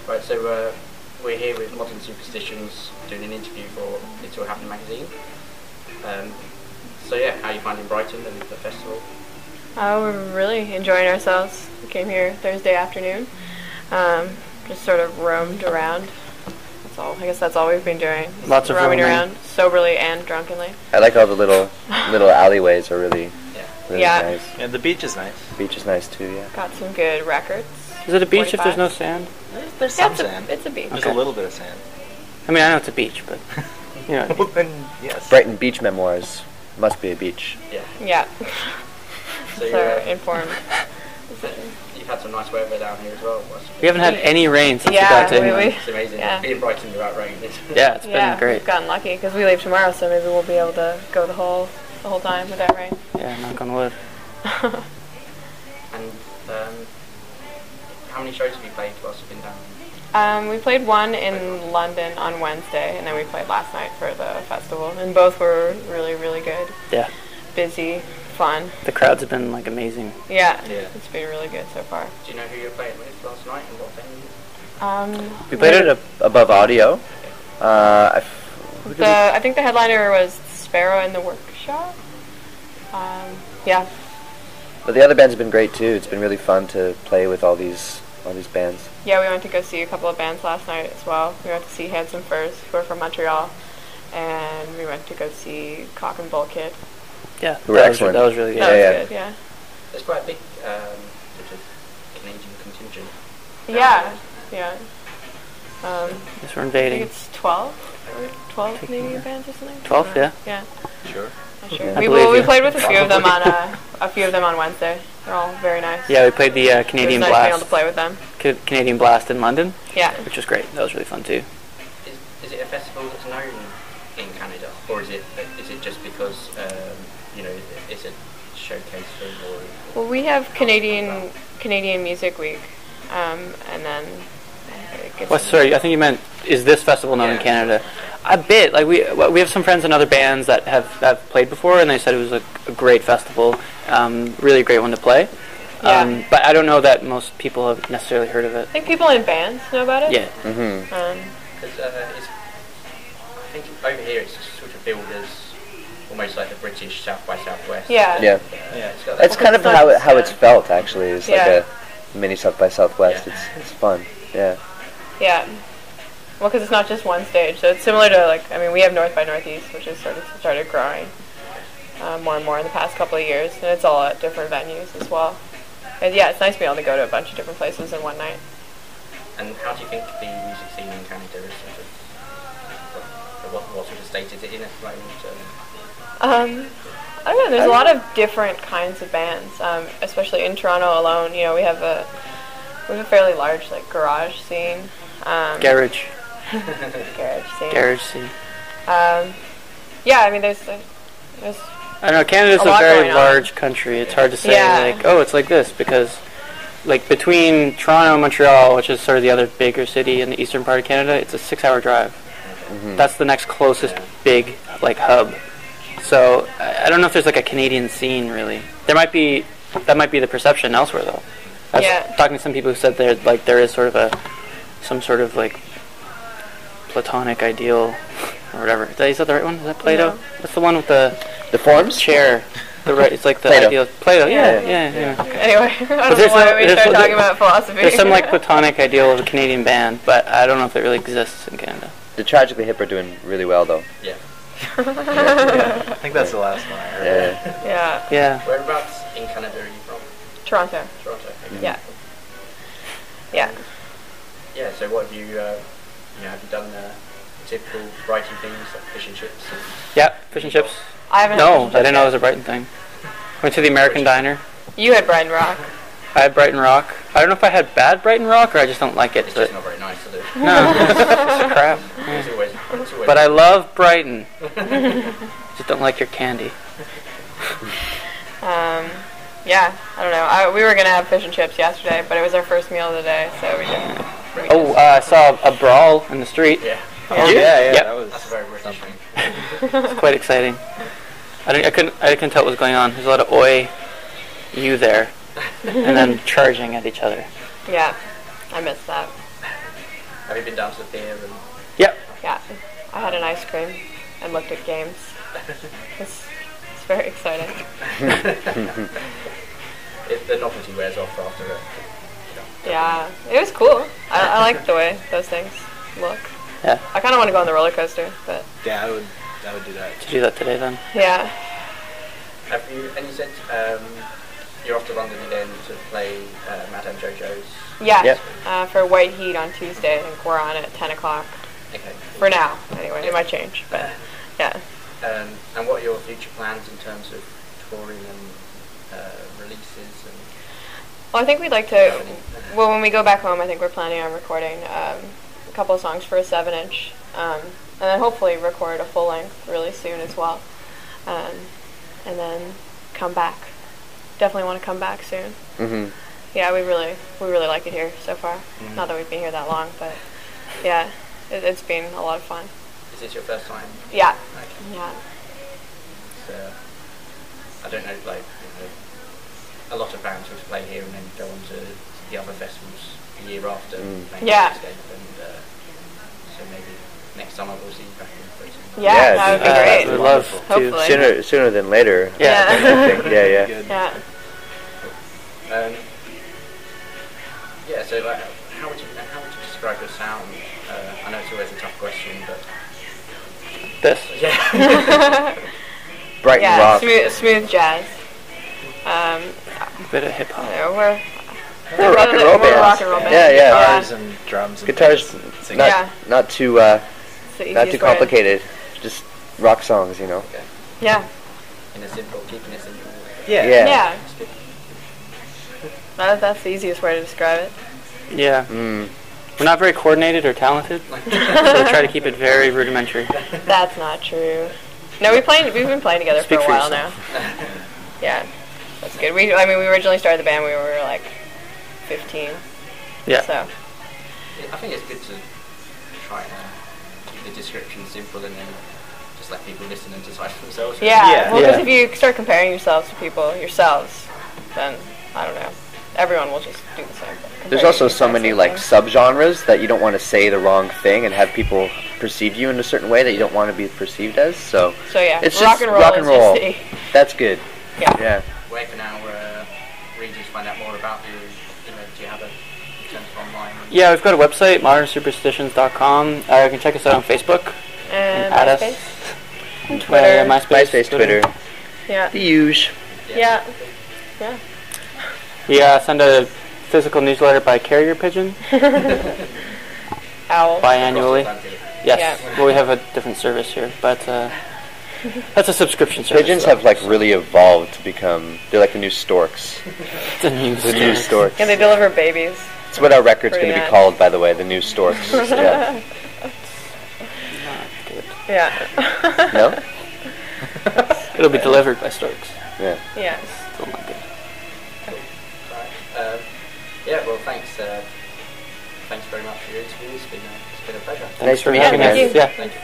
Right, so we're here with Modern Superstitions doing an interview for It's All Happening magazine. So yeah, how are you finding Brighton and the festival? We're really enjoying ourselves. We came here Thursday afternoon, just sort of roamed around. That's all. I guess that's all we've been doing. Lots of roaming around, soberly and drunkenly. I like all the little alleyways are really nice. And the beach is nice. The beach is nice too, yeah. Got some good records. Is it a beach if there's no sand? There's some sand. It's a beach. There's a little bit of sand. I mean, I know it's a beach, but you know. Well, then, yes. Brighton Beach Memoirs must be a beach. Yeah. Yeah. So So informed. you've had some nice weather down here as well. We haven't had any rain since Yeah, we got to England. It's amazing. Yeah. Being Brighton without rain. Yeah, it's been great. We've gotten lucky because we leave tomorrow, so maybe we'll be able to go the whole time without rain. Yeah, knock on wood. And how many shows have you played whilst you've been down? We played one in London on Wednesday, and then we played last night for the festival, and both were really, really good. Yeah. Busy, fun. The crowds have been like amazing. Yeah, Yeah. It's been really good so far. Do you know who you were playing with last night and what venue? We played it above audio. I think the headliner was Sparrow in the Workshop. Yeah. But the other bands have been great too. It's been really fun to play with all these bands. Yeah, we went to go see a couple of bands last night as well. We went to see Handsome Furs, who are from Montreal, and we went to go see Cock and Bull Kid. Yeah, Who were excellent. That was really good. That was good, yeah. There's quite a big sort of Canadian contingent. Yeah, yeah. Yes, we're I invading. think it's 12 Canadian bands or something. 12, yeah. Yeah. Sure. Not sure. I We believe you. played with a few of them on Wednesday. They're all very nice. Yeah, we played the It Canadian was nice being able Blast. to play with them. Canadian Blast in London, Yeah. which was great. That was really fun too. Is it a festival that's known in Canada, or is it just because it's a showcase thing? Or Well, we have Canadian Music Week, and then it gets Well, sorry, I think you meant, is this festival known in Yeah. Canada? A bit. Like we have some friends in other bands that have played before, and they said it was a great festival, really great one to play. Yeah. But I don't know that most people have necessarily heard of it. I think people in bands know about it. Yeah. Mm-hmm. because I think over here it's sort of billed as almost like the British South by Southwest. Yeah. Yeah. Yeah. It's got That's that- kind of how it's felt actually. It's like Yeah. a mini South by Southwest. Yeah. It's fun. Yeah. Yeah. Well, because it's not just one stage, so it's similar to we have North by Northeast, which has sort of started growing more and more in the past couple of years, and it's all at different venues as well. And yeah, it's nice being able to go to a bunch of different places in one night. And how do you think the music scene in Canada is sort of what sort of state is it in at the moment? I don't know. There's a lot of different kinds of bands, especially in Toronto alone. You know, we have a fairly large garage scene. Garage. Garage scene. Garage scene. Yeah, I mean, there's I don't know, Canada's A a lot very going on. large country. It's hard to say, Yeah. oh, it's like this, because, between Toronto and Montreal, which is sort of the other bigger city in the eastern part of Canada, it's a 6-hour drive. Mm-hmm. That's the next closest big, hub. So, I don't know if there's, a Canadian scene, really. That might be the perception elsewhere, though. I was Yeah. talking to some people who said there is sort of some sort of, platonic ideal, or whatever. Is that the right one? Is that Plato? No. That's the one with the forms? chair. It's like the Plato. ideal. Plato, yeah. Anyway, I But don't know there's why no- we there's started no- talking about philosophy. There's some platonic ideal of a Canadian band, but I don't know if it really exists in Canada. The Tragically Hip are doing really well though. Yeah. Yeah, I think that's the last one I heard. Yeah. Yeah. Yeah. Whereabouts in Canada are you from? Toronto. Toronto. Okay. Yeah. Yeah. Yeah. So what have you have you done typical Brighton things like fish and chips? Yeah, fish and chips. I haven't. No, had I fish didn't know it and was a Brighton thing. Went to the American Diner. chips. You had Brighton Rock. I had Brighton Rock. I don't know if I had bad Brighton Rock or I just don't like it. It's But just not very nice, is it? no, it's crap. It's always But I love Brighton. Just don't like your candy. Yeah, I don't know. We were gonna have fish and chips yesterday, but it was our first meal of the day, so we didn't. Oh, I saw a brawl in the street. Yeah. Oh, yeah, Yep. that was That's a very British thing. It's quite exciting. I couldn't tell what was going on. There's a lot of oi, you there, and then charging at each other. Yeah, I missed that. Have you been down to the pier and? Yep. Yeah, I had an ice cream and looked at games. It's very exciting. The novelty wears off after it. Yeah, it was cool. I like the way those things look. Yeah. I kind of want to go on the roller coaster, but Yeah, I would do that. Did you do that today then? yeah. Have you? And you said you're off to London again to play Madame Jojo's. Yeah, Yep. For White Heat on Tuesday. I think we're on at 10 o'clock. Okay. For now, anyway. It might change, but yeah. And what are your future plans in terms of touring and releases? And Well, I think we'd like to. Well, when we go back home, I think we're planning on recording a couple of songs for a 7-inch, and then hopefully record a full length really soon as well, and then come back. Definitely want to come back soon. Mhm. Yeah, we really like it here so far. Not that we've been here that long, but yeah, it's been a lot of fun. is this your first time? Yeah, Okay. yeah, So, I don't know, like, a lot of bands will play here and then go on to the other festivals the year after. playing Yeah. Escape, and so maybe next summer we'll see you back in Brighton. yeah. That would be great. We'd love to. Hopefully. Sooner than later. Yeah. I think. Yeah. Good. Yeah. Yeah, so like, how would you describe your sound? I know it's always a tough question, but This. yeah. Brighton Yeah, rock. smooth jazz. Bit of hip hop. We're We're a rock and roll we're a band. rock and roll band. Yeah. Guitars and drums. And Guitars, bass and singing. not Yeah. not too It's the not too easiest way to- complicated. Just rock songs, you know. Okay. Yeah. In a simple, keeping it simple. Yeah. Yeah. Yeah. That's the easiest way to describe it. Yeah. Mm. We're not very coordinated or talented, so we try to keep it very rudimentary. That's not true. No, we've been playing together Speak for a for while now. Yeah, that's good. We originally started the band when we were like 15. Yeah. So I think it's good to try and keep the description simple and then just let people listen and decide for themselves. yeah. Yeah. Well, because Yeah. if you start comparing yourselves to people yourselves, then I don't know. Everyone will just do the same thing. There's compare also you so to many the like same thing. subgenres that you don't want to say the wrong thing and have people perceive you in a certain way that you don't want to be perceived as. So So yeah, it's rock just and roll. rock and is roll. Just that's good. yeah. Yeah. Where can our readers find out more about you? Do you have a in terms of online? Yeah, we've got a website, modernsuperstitions.com. You can check us out on Facebook. And Add us. MySpace, and Twitter, Twitter. MySpace, Twitter, Yeah. the usual. Yeah. Yeah. Yeah, send a physical newsletter by carrier pigeon Owl. biannually. Yes. Yeah. Well, we have a different service here, but that's a subscription service. Pigeons so have like really evolved to become. They're like the new storks. the news. The new storks. And they deliver babies. That's what our record's Pretty going to be much. called, by the way. The new storks. Yeah. Yeah. No. It'll be delivered by storks. Yeah. Yes. Still not good. Right. Yeah, well, thanks. Thanks very much for your interview. It's been a pleasure. Thanks for to meet having you, us. man. Yeah. Thank you.